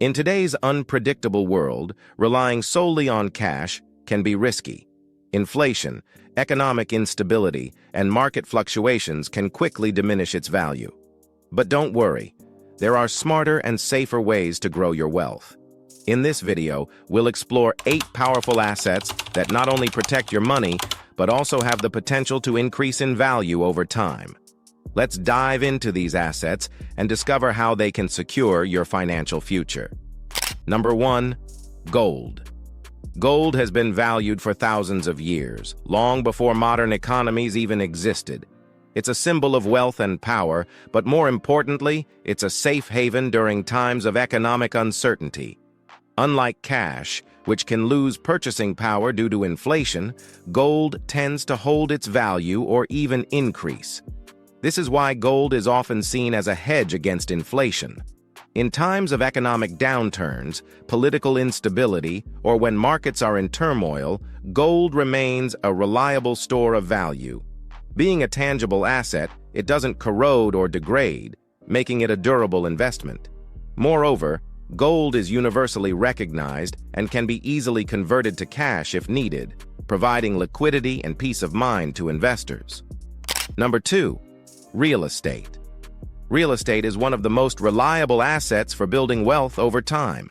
In today's unpredictable world, relying solely on cash can be risky. Inflation, economic instability, and market fluctuations can quickly diminish its value. But don't worry, there are smarter and safer ways to grow your wealth. In this video, we'll explore 8 powerful assets that not only protect your money, but also have the potential to increase in value over time. Let's dive into these assets and discover how they can secure your financial future. Number 1. Gold. Gold has been valued for thousands of years, long before modern economies even existed. It's a symbol of wealth and power, but more importantly, it's a safe haven during times of economic uncertainty. Unlike cash, which can lose purchasing power due to inflation, gold tends to hold its value or even increase. This is why gold is often seen as a hedge against inflation. In times of economic downturns, political instability, or when markets are in turmoil, gold remains a reliable store of value. Being a tangible asset, it doesn't corrode or degrade, making it a durable investment. Moreover, gold is universally recognized and can be easily converted to cash if needed, providing liquidity and peace of mind to investors. Number 2. Real estate. Real estate is one of the most reliable assets for building wealth over time.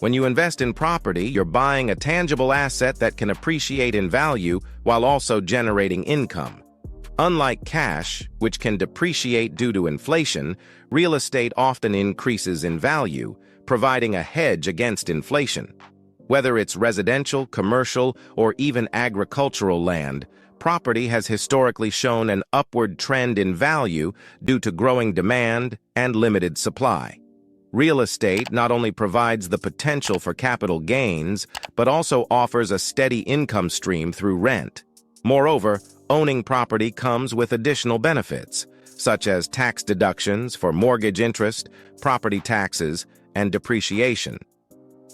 When you invest in property, you're buying a tangible asset that can appreciate in value while also generating income. Unlike cash, which can depreciate due to inflation, real estate often increases in value, providing a hedge against inflation. Whether it's residential, commercial, or even agricultural land, property has historically shown an upward trend in value due to growing demand and limited supply. Real estate not only provides the potential for capital gains, but also offers a steady income stream through rent. Moreover, owning property comes with additional benefits, such as tax deductions for mortgage interest, property taxes, and depreciation.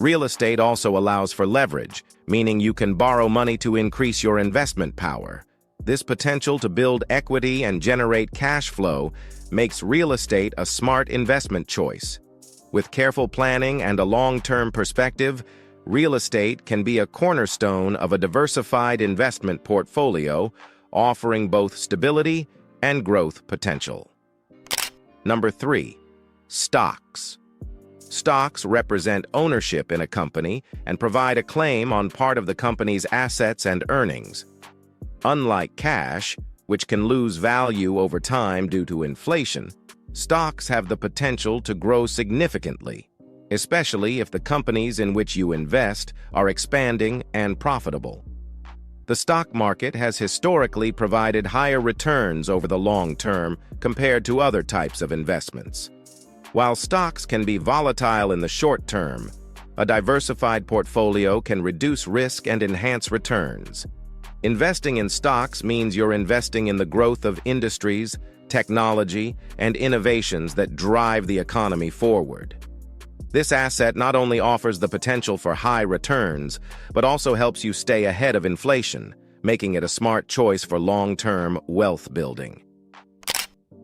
Real estate also allows for leverage, meaning you can borrow money to increase your investment power. This potential to build equity and generate cash flow makes real estate a smart investment choice. With careful planning and a long-term perspective, real estate can be a cornerstone of a diversified investment portfolio, offering both stability and growth potential. Number 3. Stocks. Stocks represent ownership in a company and provide a claim on part of the company's assets and earnings. Unlike cash, which can lose value over time due to inflation, stocks have the potential to grow significantly, especially if the companies in which you invest are expanding and profitable. The stock market has historically provided higher returns over the long term compared to other types of investments. While stocks can be volatile in the short term, a diversified portfolio can reduce risk and enhance returns. Investing in stocks means you're investing in the growth of industries, technology, and innovations that drive the economy forward. This asset not only offers the potential for high returns, but also helps you stay ahead of inflation, making it a smart choice for long-term wealth building.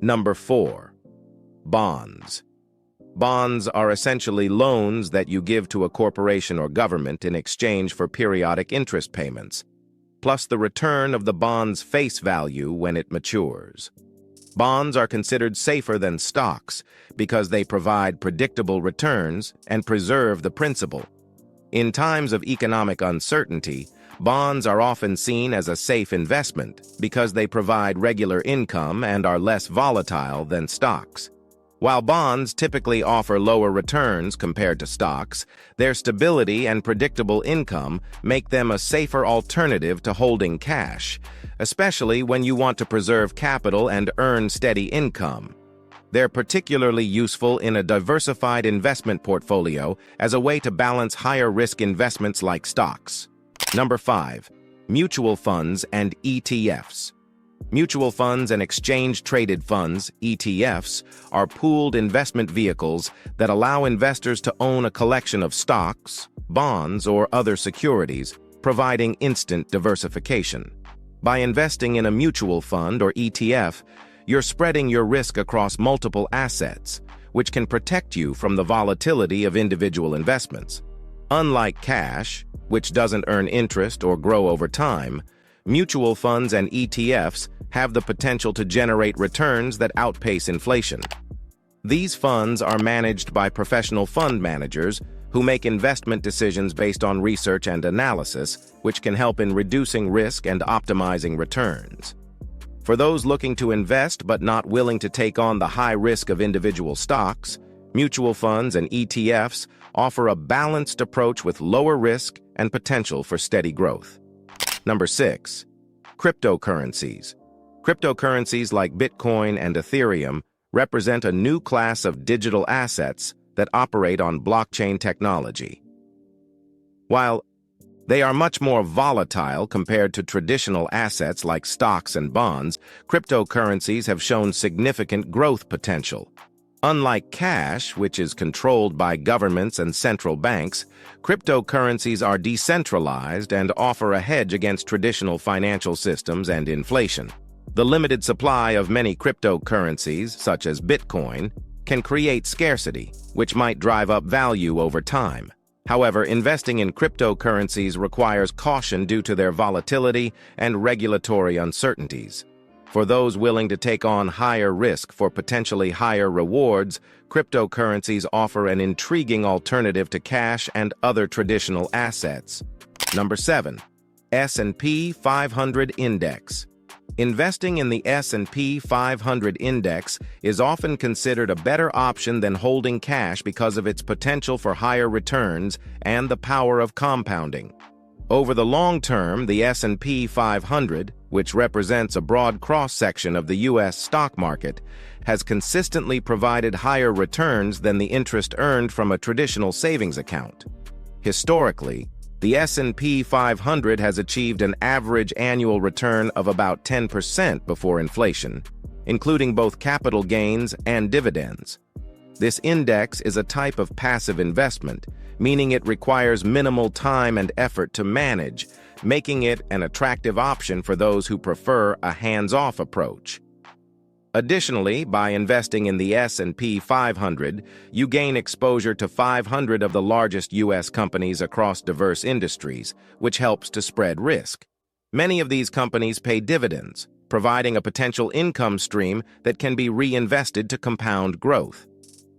Number 4. Bonds. Bonds are essentially loans that you give to a corporation or government in exchange for periodic interest payments, plus the return of the bond's face value when it matures. Bonds are considered safer than stocks because they provide predictable returns and preserve the principal. In times of economic uncertainty, bonds are often seen as a safe investment because they provide regular income and are less volatile than stocks. While bonds typically offer lower returns compared to stocks, their stability and predictable income make them a safer alternative to holding cash, especially when you want to preserve capital and earn steady income. They're particularly useful in a diversified investment portfolio as a way to balance higher-risk investments like stocks. Number 5. Mutual funds and ETFs. Mutual funds and exchange-traded funds, ETFs, are pooled investment vehicles that allow investors to own a collection of stocks, bonds, or other securities, providing instant diversification. By investing in a mutual fund or ETF, you're spreading your risk across multiple assets, which can protect you from the volatility of individual investments. Unlike cash, which doesn't earn interest or grow over time, mutual funds and ETFs have the potential to generate returns that outpace inflation. These funds are managed by professional fund managers who make investment decisions based on research and analysis, which can help in reducing risk and optimizing returns. For those looking to invest but not willing to take on the high risk of individual stocks, mutual funds and ETFs offer a balanced approach with lower risk and potential for steady growth. Number 6. Cryptocurrencies. Cryptocurrencies like Bitcoin and Ethereum represent a new class of digital assets that operate on blockchain technology. While they are much more volatile compared to traditional assets like stocks and bonds, cryptocurrencies have shown significant growth potential. Unlike cash, which is controlled by governments and central banks, cryptocurrencies are decentralized and offer a hedge against traditional financial systems and inflation. The limited supply of many cryptocurrencies, such as Bitcoin, can create scarcity, which might drive up value over time. However, investing in cryptocurrencies requires caution due to their volatility and regulatory uncertainties. For those willing to take on higher risk for potentially higher rewards, cryptocurrencies offer an intriguing alternative to cash and other traditional assets. Number 7. S&P 500 Index. Investing in the S&P 500 index is often considered a better option than holding cash because of its potential for higher returns and the power of compounding. Over the long term, the S&P 500, which represents a broad cross-section of the U.S. stock market, has consistently provided higher returns than the interest earned from a traditional savings account. Historically, the S&P 500 has achieved an average annual return of about 10% before inflation, including both capital gains and dividends. This index is a type of passive investment, meaning it requires minimal time and effort to manage, making it an attractive option for those who prefer a hands-off approach. Additionally, by investing in the S&P 500, you gain exposure to 500 of the largest U.S. companies across diverse industries, which helps to spread risk. Many of these companies pay dividends, providing a potential income stream that can be reinvested to compound growth.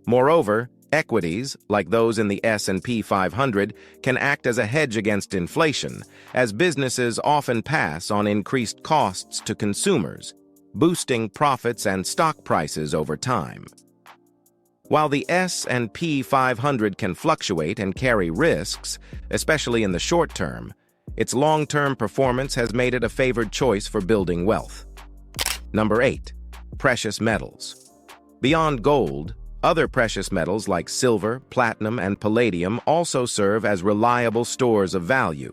Moreover, equities, like those in the S&P 500, can act as a hedge against inflation, as businesses often pass on increased costs to consumers, boosting profits and stock prices over time. While the S&P 500 can fluctuate and carry risks, especially in the short term, its long-term performance has made it a favored choice for building wealth. Number 8. Precious metals. Beyond gold, other precious metals like silver, platinum, and palladium also serve as reliable stores of value.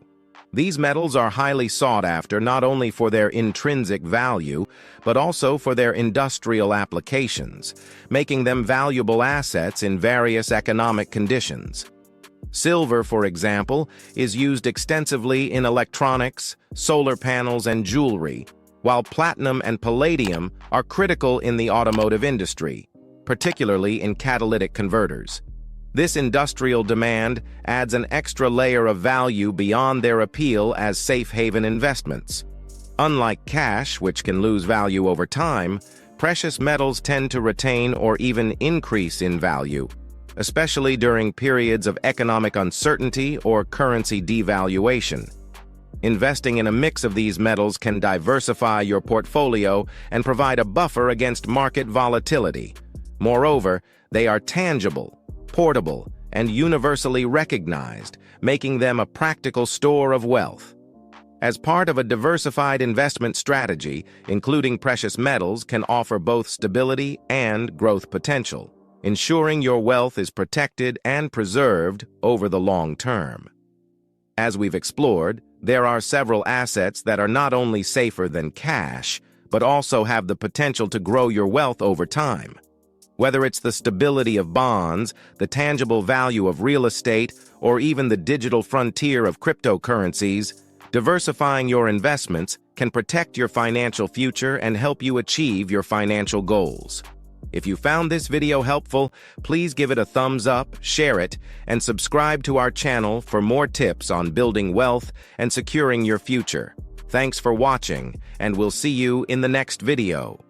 These metals are highly sought after not only for their intrinsic value, but also for their industrial applications, making them valuable assets in various economic conditions. Silver, for example, is used extensively in electronics, solar panels, and jewelry, while platinum and palladium are critical in the automotive industry, particularly in catalytic converters. This industrial demand adds an extra layer of value beyond their appeal as safe haven investments. Unlike cash, which can lose value over time, precious metals tend to retain or even increase in value, especially during periods of economic uncertainty or currency devaluation. Investing in a mix of these metals can diversify your portfolio and provide a buffer against market volatility. Moreover, they are tangible, portable, and universally recognized, making them a practical store of wealth. As part of a diversified investment strategy, including precious metals can offer both stability and growth potential, ensuring your wealth is protected and preserved over the long term. As we've explored, there are several assets that are not only safer than cash, but also have the potential to grow your wealth over time. Whether it's the stability of bonds, the tangible value of real estate, or even the digital frontier of cryptocurrencies, diversifying your investments can protect your financial future and help you achieve your financial goals. If you found this video helpful, please give it a thumbs up, share it, and subscribe to our channel for more tips on building wealth and securing your future. Thanks for watching, and we'll see you in the next video.